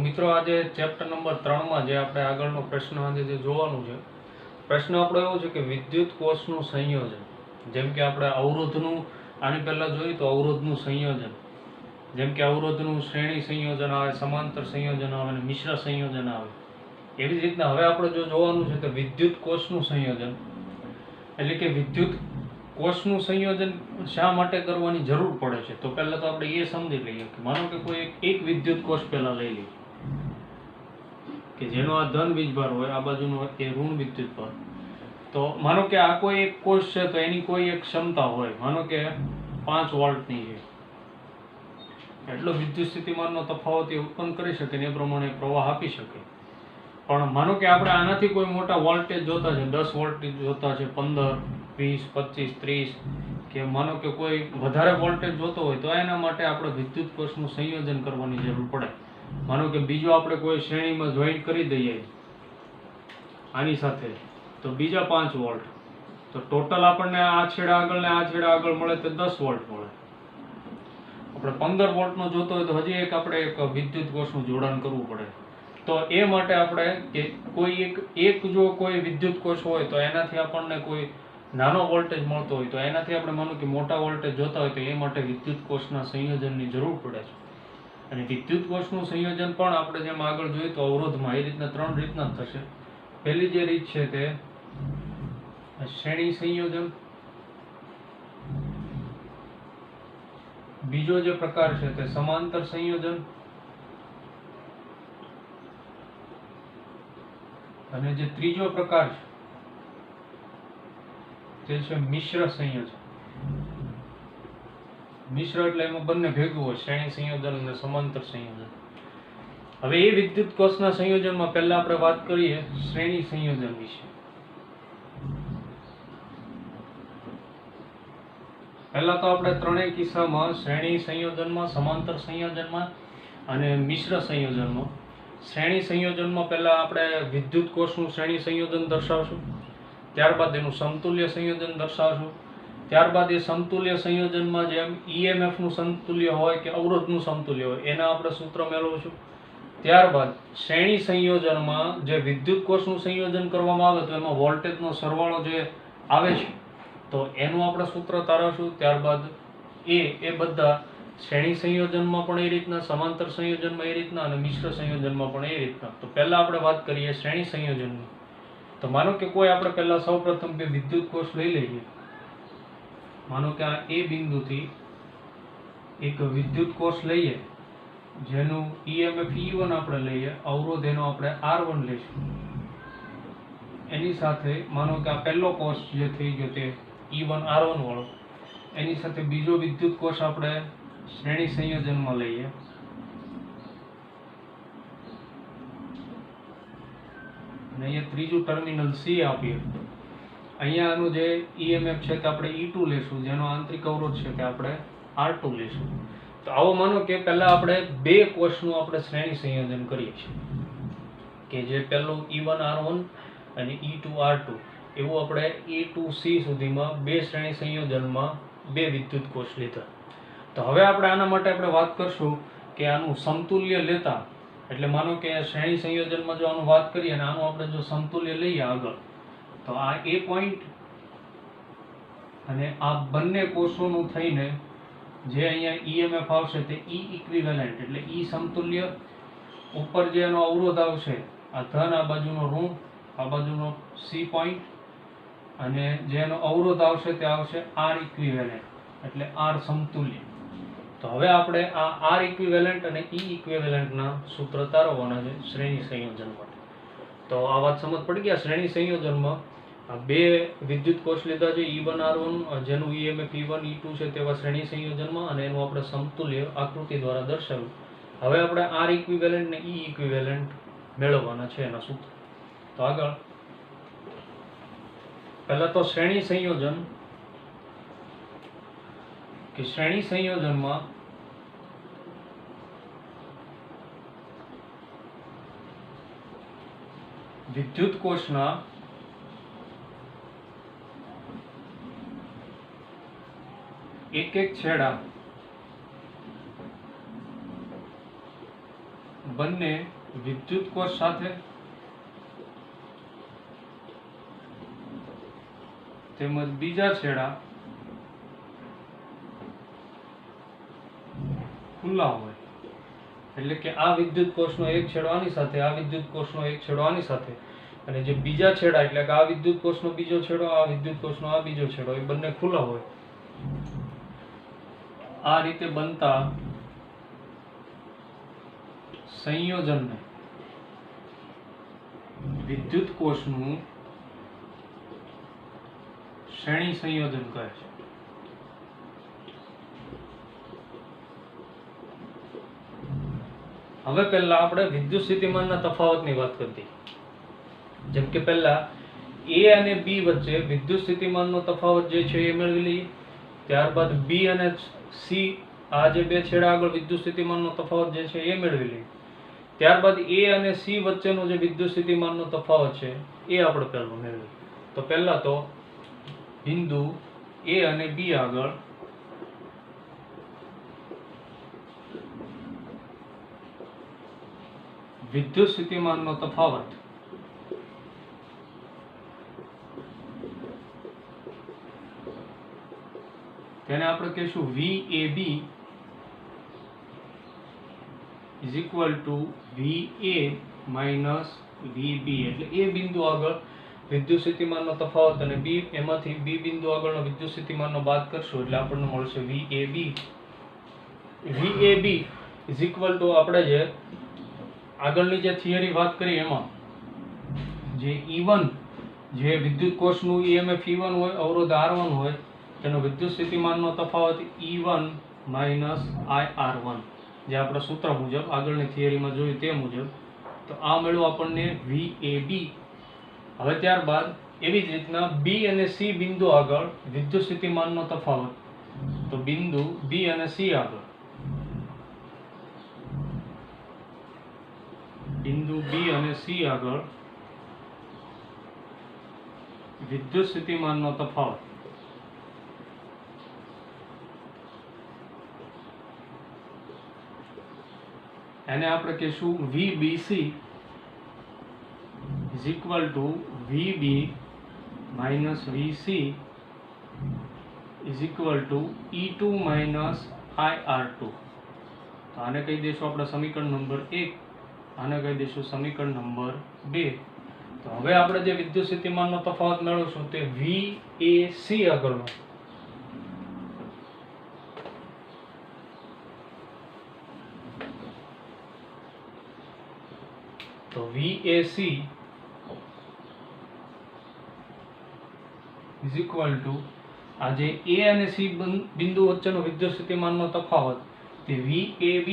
મિત્રો આજે chapter number 3 માં જે આપણે આગળનો પ્રશ્ન આજે જે જોવાનું છે, પ્રશ્ન આપણો એવો છે કે વિદ્યુત કોષનું સંયોજન. જેમ કે આપણે અવરોધનું આની પહેલા જોયું તો અવરોધનું સંયોજન, જેમ કે અવરોધનું શ્રેણી સંયોજન આવે, સમાંતર સંયોજન આવે અને મિશ્ર સંયોજન આવે. એવી જ રીતના હવે આપણે જો જોવાનું છે તો વિદ્યુત કોષનું સંયોજન, એટલે કે વિદ્યુત કોષનું સંયોજન શા માટે કરવાની જરૂર પડે છે. તો પહેલા તો આપણે એ સમજી લઈએ કે માનો કે કોઈ એક વિદ્યુત કોષ પહેલા લઈ લઈએ કે જેનો આ ધન વીજભાર હોય, આ બાજુનો એ ઋણ વિદ્યુત ભાર. તો માનો કે આ કોઈ એક કોષ છે તો એની કોઈ એક ક્ષમતા હોય, માનો કે 5 વોલ્ટની છે, એટલો વિદ્યુત સ્થિતિમાનનો તફાવત એ ઉત્પન્ન કરી શકે ને એ પ્રમાણે પ્રવાહ આપી શકે. પણ માનો કે આપણે આનાથી કોઈ મોટા વોલ્ટેજ જોતા છે, 10 વોલ્ટ જોતા છે, 15, 20, 25, 30, કે માનો કે કોઈ વધારે વોલ્ટેજ જોતો હોય તો એના માટે આપણે વિદ્યુત કોષનું સંયોજન કરવાની જરૂર પડે. માનો કે બીજો આપણે કોઈ શ્રેણીમાં જોઈન્ટ કરી દઈએ આની સાથે, તો બીજા 5 વોલ્ટ, તો ટોટલ આપણને આ છેડે આગળ ને આ છેડે આગળ મળે તો 10 વોલ્ટ મળે. આપણે 15 વોલ્ટનો જોતો હોય તો હજી આપણે એક વિદ્યુત કોષનું જોડાણ કરવું પડે. તો એ માટે આપણે કે કોઈ એક જો કોઈ વિદ્યુત કોષ હોય તો એનાથી આપણને કોઈ નાનો વોલ્ટેજ મળતો હોય તો એનાથી આપણે માનો કે મોટા વોલ્ટેજ જોતા હોય તો એ માટે વિદ્યુત કોષના સંયોજનની જરૂર પડે છે. અને વિદ્યુત કોષનું સંયોજન પણ આપણે જેમ આગળ જોયું તો અવરોધમાં એ રીતના 3 રીતના થશે. પહેલી જે રીત છે તે શ્રેણી સંયોજન, બીજો જે પ્રકાર છે તે સમાંતર સંયોજન, અને જે ત્રીજો પ્રકાર છે તે છે મિશ્ર સંયોજન. મિશ્ર એટલે એમાં બંને ભેગું હોય, શ્રેણી સંયોજન અને સમાંતર સંયોજન. હવે એ વિદ્યુત કોષના સંયોજનમાં પહેલા આપણે વાત કરીએ શ્રેણી સંયોજન વિશે. પહેલા તો આપણે ત્રણેય કિસ્સામાં શ્રેણી સંયોજનમાં, સમાંતર સંયોજનમાં અને મિશ્ર સંયોજનમાં, શ્રેણી સંયોજનમાં પહેલા આપણે વિદ્યુત કોષનું શ્રેણી સંયોજન દર્શાવશું, ત્યારબાદ એનું સમતુલ્ય સંયોજન દર્શાવશું, ત્યારબાદ એ સમતુલ્ય સંયોજનમાં જેમ EMF નું સમતુલ્ય હોય કે અવરોધનું સમતુલ્ય હોય એના આપણે સૂત્ર મેળવશું. ત્યારબાદ શ્રેણી સંયોજનમાં જે વિદ્યુત કોષનું સંયોજન કરવામાં આવે તો એમાં વોલ્ટેજનો સરવાળો જે આવે છે તો એનું આપણે સૂત્ર તારવશું. ત્યારબાદ એ બધા શ્રેણી સંયોજનમાં પણ એ રીતના, સમાંતર સંયોજનમાં એ રીતના અને મિશ્ર સંયોજનમાં પણ એ રીતના. તો પહેલા આપણે વાત કરીએ શ્રેણી સંયોજનની. તો માનો કે કોઈ આપણે પહેલા સૌપ્રથમ બે વિદ્યુત કોષ લઈ લઈએ. માનો કે આ એ બિંદુથી એક વિદ્યુત કોષ લઈએ જેનું EMF E1 આપણે લઈએ, અવરોધ એનો આપણે R1 લઈશું. એની સાથે માનો કે આ પહેલો કોષ જે થઈ ગયો તે E1 R1 વાળો, એની સાથે બીજો વિદ્યુત કોષ આપણે શ્રેણી સંયોજનમાં લઈએ. અને અહીંયા ત્રીજું ટર્મિનલ C આપીએ. અહીંયા આનું જે EMF છે તે આપણે E2 લેશું, જેનો આંતરિક અવરોધ છે તે આપણે R2 લેશું. તો આવો માનો કે પહેલા આપણે બે કોષનું આપણે શ્રેણી સંયોજન કરીએ છીએ કે જે પહેલું E1 R1 અને E2 R2, એવું આપણે E2C સુધીમાં બે શ્રેણી સંયોજનમાં બે વિદ્યુત કોષ લીધા. તો હવે આપણે આના માટે આપણે વાત કરશું કે આનું સમતુલ્ય લેતા, એટલે માનો કે શ્રેણી સંયોજનમાં જો આનું વાત કરીએ અને આનું આપણે જો સમતુલ્ય લઈએ આગળ, તો આ એ પોઈન્ટ અને આ બંને કોષોનું થઈને જે અહીંયા EMF આવશે તે E ઇક્વિવેલન્ટ, એટલે E સમતુલ્ય, ઉપર જે એનો અવરોધ આવશે આ ધન, આ બાજુનો ઋણ, આ બાજુનો C પોઈન્ટ, અને જે એનો અવરોધ આવશે તે આવશે R ઇક્વિવેલન્ટ, એટલે R સમતુલ્ય. તો હવે આપણે આ R ઇક્વિવેલન્ટ અને E ઇક્વિવેલન્ટના સૂત્ર તારવવાના છે શ્રેણી સંયોજન માટે. તો આ વાત સમજ પડી ગયા. શ્રેણી સંયોજનમાં બે વિદ્યુત કોષ લીધા છે, E1 R1 જેનું EMF E1 E2 છે તેવા શ્રેણી સંયોજનમાં, અને એનું આપણે સમતુલ્ય આકૃતિ દ્વારા દર્શાવ્યું. હવે આપણે R ઇક્વિવેલન્ટ ને E ઇક્વિવેલન્ટ મેળવવાના છે એના સૂત્ર. તો આગળ પહેલા તો શ્રેણી સંયોજન, કે શ્રેણી સંયોજનમાં વિદ્યુત કોષના એક છેડા બંને વિદ્યુત કોષ સાથે તેમજ બીજા છેડા ખુલ્લા હોય, એટલે કે આ વિદ્યુત કોષનો એક છેડો આની સાથે, આ વિદ્યુત કોષનો એક છેડો આની સાથે, અને જે બીજા છેડા એટલે કે આ વિદ્યુત કોષનો બીજો છેડો, આ વિદ્યુત કોષનો આ બીજો છેડો, એ બંને ખુલ્લા હોય. આ રીતે બનતા સંયોજનને વિદ્યુત કોષનું શ્રેણી સંયોજન કહે છે. હવે પહેલા આપણે વિદ્યુત સ્થિતિમાનના તફાવતની વાત કરતી. જેમ કે પહેલા A અને B વચ્ચે વિદ્યુત સ્થિતિમાનનો તફાવત જે છે એ મેળવી લઈએ. ત્યારબાદ B અને C આ જે બે છેડા આગળ વિદ્યુત સ્થિતિમાનનો તફાવત જે છે એ મેળવી લઈએ. ત્યારબાદ A અને C વચ્ચેનો જે વિદ્યુત સ્થિતિમાનનો તફાવત છે એ આપણે પહેલું મેળવીએ. તો પહેલા તો બિંદુ A અને B આગળ વિદ્યુત સ્થિતિમાનનો તફાવત તેને આપણે કહીશું VAB is equal to VA minus VB. એટલે A બિંદુ આગળ વિદ્યુત સ્થિતિમાનનો તફાવત અને B એમાંથી B બિંદુ આગળનો વિદ્યુત સ્થિતિમાનનો બાદ કરશું એટલે આપણને મળશે VAB. VAB is equal to આપણે જે આગળની જે થિયરી વાત કરી એમાં જે E1 જે વિદ્યુત કોષનું EMF E1 હોય, અવરોધ R1 હોય, તેનો વિદ્યુત સ્થિતિમાનનો તફાવત E1 minus IR1 જે આપણા સૂત્ર મુજબ આગળની થિયરીમાં જોયું તે મુજબ. તો આ મળ્યું આપણને VAB. હવે ત્યારબાદ એવી જ રીતના B અને C બિંદુ આગળ વિદ્યુત સ્થિતિમાનનો તફાવત. તો બિંદુ B અને C આગળ બિંદુ B અને C આગળ વિદ્યુત સ્થિતિમાનનો તફાવત એને આપણે કહીશું VBC is equal to VB minus VC is equal to E2 minus IR2. તો આને કહી દઈશું આપણે સમીકરણ નંબર 1, આને કહી દઈશું સમીકરણ નંબર 2. તો હવે આપણે જે વિદ્યુત સ્થિતિમાનનો તફાવત મેળવશું તે VAC આગળનો. તો VAC is equal to આ જે A અને C બિંદુ વચ્ચેનો વિદ્યુત સ્થિતિમાનનો તફાવત તે VAB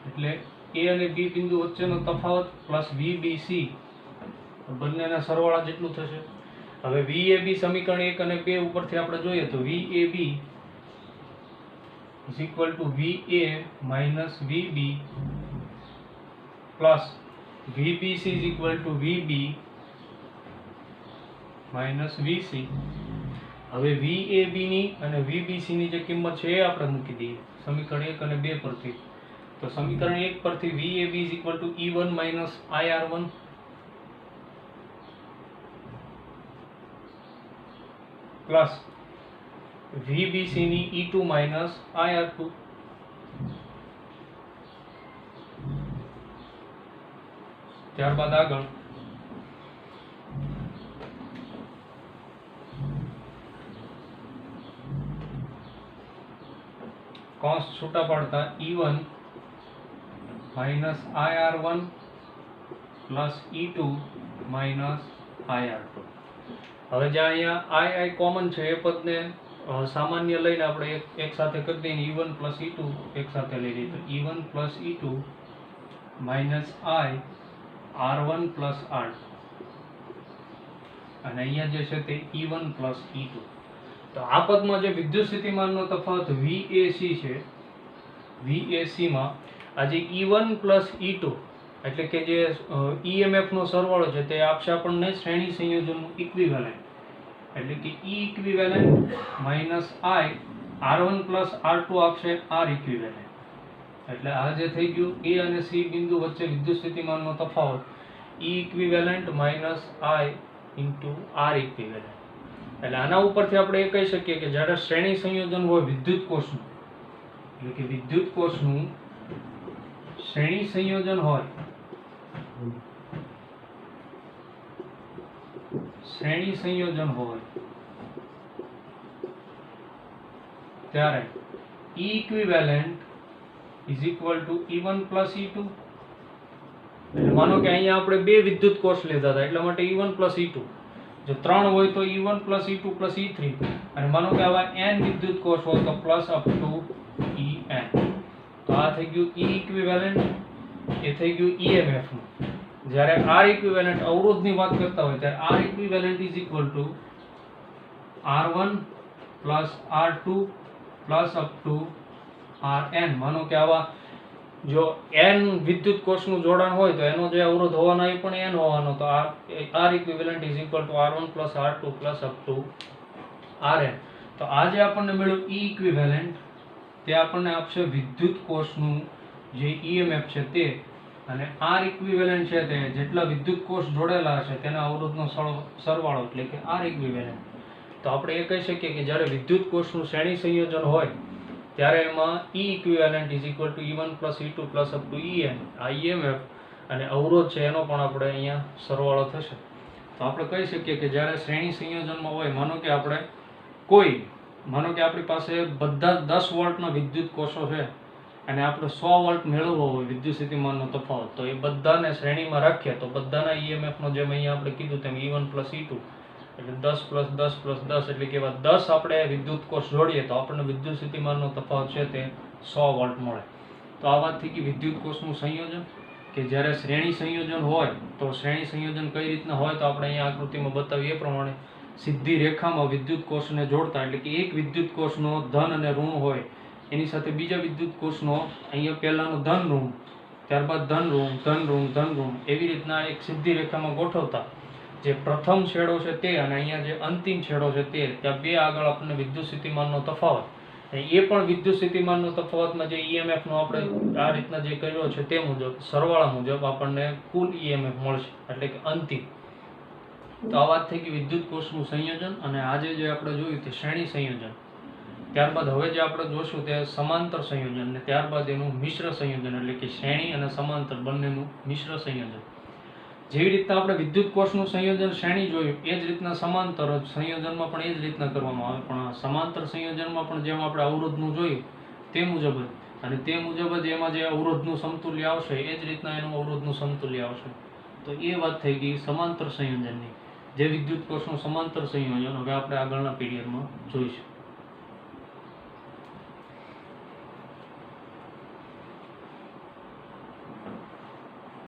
એટલે A અને B બિંદુ વચ્ચેનો તફાવત પ્લસ VBC બંનેના સરવાળા જેટલું થશે. હવે VAB સમીકરણ 1 અને 2 ઉપરથી આપણે જોઈએ તો VAB is equal to VA minus VB plus VBC is equal to VB minus VC. હવે VAB ની અને VBC ની જે કિંમત છે એ આપણે મૂકી દઈએ સમીકરણ 1 અને 2 પરથી. તો સમીકરણ 1 પરથી VAB is equal to E1 minus IR1 plus VBC ની E2 minus IR2. ત્યારબાદ આગળ કૌંસ છૂટા પાડતા E1 minus IR1 plus E2 minus IR2. હવે જ્યાં અહીંયા I કોમન છે એ પદને સામાન્ય લઈને આપણે એક સાથે કરી દઈએ. E1 plus E2 એક સાથે લઈ લઈએ તો E1 plus E2 minus I R1 plus R2 અને અહીંયા જે છે તે E1 plus E2. તો આ પદમાં જે વિદ્યુત સ્થિતિમાનનો તફાવત VAC છે, VAC માં આ જે E1 plus E2 એટલે કે જે EMF નો સરવાળો છે તે આપશે આપણને શ્રેણી સંયોજનનું ઇક્વિવેલન્ટ. એટલે કે E equivalent minus I R1 plus R2 આપશે R ઇક્વિવેલન્ટ. એટલે આ જે થઈ ગયું એ અને સી બિંદુ વચ્ચે વિદ્યુત સ્થિતિમાનનો તફાવત E equivalent minus I into R equivalent. એટલે આના ઉપરથી આપણે એ કહી શકીએ કે જ્યારે શ્રેણી સંયોજન હોય વિદ્યુત કોષનું, એટલે કે વિદ્યુત કોષનું શ્રેણી સંયોજન હોય, શ્રેણી સંયોજન હોય ત્યારે E equivalent is equal to E1 plus E2. એટલે માનો કે અહીંયા આપણે બે વિદ્યુત કોષ લીધા હતા એટલા માટે E1 પ્લસ E2. જો 3 હોય તો E1 plus E2 plus E3, અને માનો કે આવા n વિદ્યુત કોષ હોય તો પ્લસ અપ ટુ En. તો આ થઈ ગયું E ઇક્વિવેલન્ટ, એ થઈ ગયું EMF નું. જ્યારે R ઇક્વિવેલન્ટ અવરોધની વાત કરતા હોય ત્યારે R equivalent is equal to R1 plus R2 plus up to Rn. માનો કે આવા જો n વિદ્યુત કોષનું જોડાણ હોય તો એનો જે અવરોધ હોવાનો એ પણ n હોવાનો, તો R equivalent is equal to R1 plus R2 plus up to Rn. તો આ જે આપણને મળ્યું E ઇક્વિવેલન્ટ તે આપણને આપશે વિદ્યુત કોષનું જે EMF છે તે, અને R ઇક્વિવેલન્ટ છે તે જેટલા વિદ્યુત કોષ જોડેલા હશે તેના અવરોધનો સરવાળો એટલે કે R ઇક્વિવેલન્ટ. તો આપણે એ કહી શકીએ કે જ્યારે વિદ્યુત કોષનું શ્રેણી સંયોજન હોય ત્યારે એમાં E equivalent is equal to E1 plus E2 plus up to En. આ EMF અને અવરોધ છે એનો પણ આપણે અહીંયા સરવાળો થશે. તો આપણે કહી શકીએ કે જ્યારે શ્રેણી સંયોજનમાં હોય, માનો કે આપણી પાસે બધા 10 વોલ્ટના વિદ્યુત કોષો છે અને આપણે 100 વોલ્ટ મેળવવો હોય વિદ્યુત સ્થિતિમાનનો તફાવત, તો એ બધાને શ્રેણીમાં રાખીએ તો બધાના EMF નો જેમ અહીંયા આપણે કીધું તેમ E1 પ્લસ E2 એટલે 10 પ્લસ 10 પ્લસ 10 એટલે કે એવા 10 આપણે વિદ્યુત કોષ જોડીએ તો આપણને વિદ્યુત સ્થિતિમાનનો તફાવત છે તે 100 વોલ્ટ મળે. તો આ વાત થઈ ગઈ વિદ્યુત કોષનું સંયોજન, કે જ્યારે શ્રેણી સંયોજન હોય તો શ્રેણી સંયોજન કઈ રીતના હોય તો આપણે અહીંયા આકૃતિમાં બતાવીએ એ પ્રમાણે સીધી રેખામાં વિદ્યુત કોષને જોડતા, એટલે કે એક વિદ્યુત કોષનો ધન અને ઋણ હોય એની સાથે બીજા વિદ્યુત કોષનો અહીંયા પહેલાનો ધન ઋણ, ત્યારબાદ ધન ઋણ ધન ઋણ ધન ઋણ, એવી રીતના એક સીધી રેખામાં ગોઠવતા જે પ્રથમ છેડો છે તે અને અહીંયા જે અંતિમ છેડો છે તે, ત્યાં બે આગળ આપણને વિદ્યુત સ્થિતિમાનનો તફાવત, એ પણ વિદ્યુત સ્થિતિમાનનો તફાવતમાં જે EMF નો આપણે આ રીતના જે કર્યો છે તે મુજબ સરવાળા મુજબ આપણને કુલ EMF મળશે એટલે કે અંતિમ. તો આ વાત થઈ ગઈ વિદ્યુત કોષનું સંયોજન, અને આજે જે આપણે જોયું તે શ્રેણી સંયોજન. ત્યારબાદ હવે જે આપણે જોશું તે સમાંતર સંયોજન, અને ત્યારબાદ એનું મિશ્ર સંયોજન એટલે કે શ્રેણી અને સમાંતર બંનેનું મિશ્ર સંયોજન. જેવી રીતના આપણે વિદ્યુત કોષનું સંયોજન શ્રેણી જોયું એ જ રીતના સમાંતર સંયોજનમાં પણ એ જ રીતના કરવામાં આવે, પણ સમાંતર સંયોજનમાં પણ જેમ આપણે અવરોધનું જોયું તે મુજબ જ, અને તે મુજબ જ એમાં જે અવરોધનું સમતુલ્ય આવશે એ જ રીતના એનું અવરોધનું સમતુલ્ય આવશે. તો એ વાત થઈ ગઈ સમાંતર સંયોજનની. જે વિદ્યુત કોષનું સમાંતર સંયોજન હવે આપણે આગળના પીરિયડમાં જોઈશું.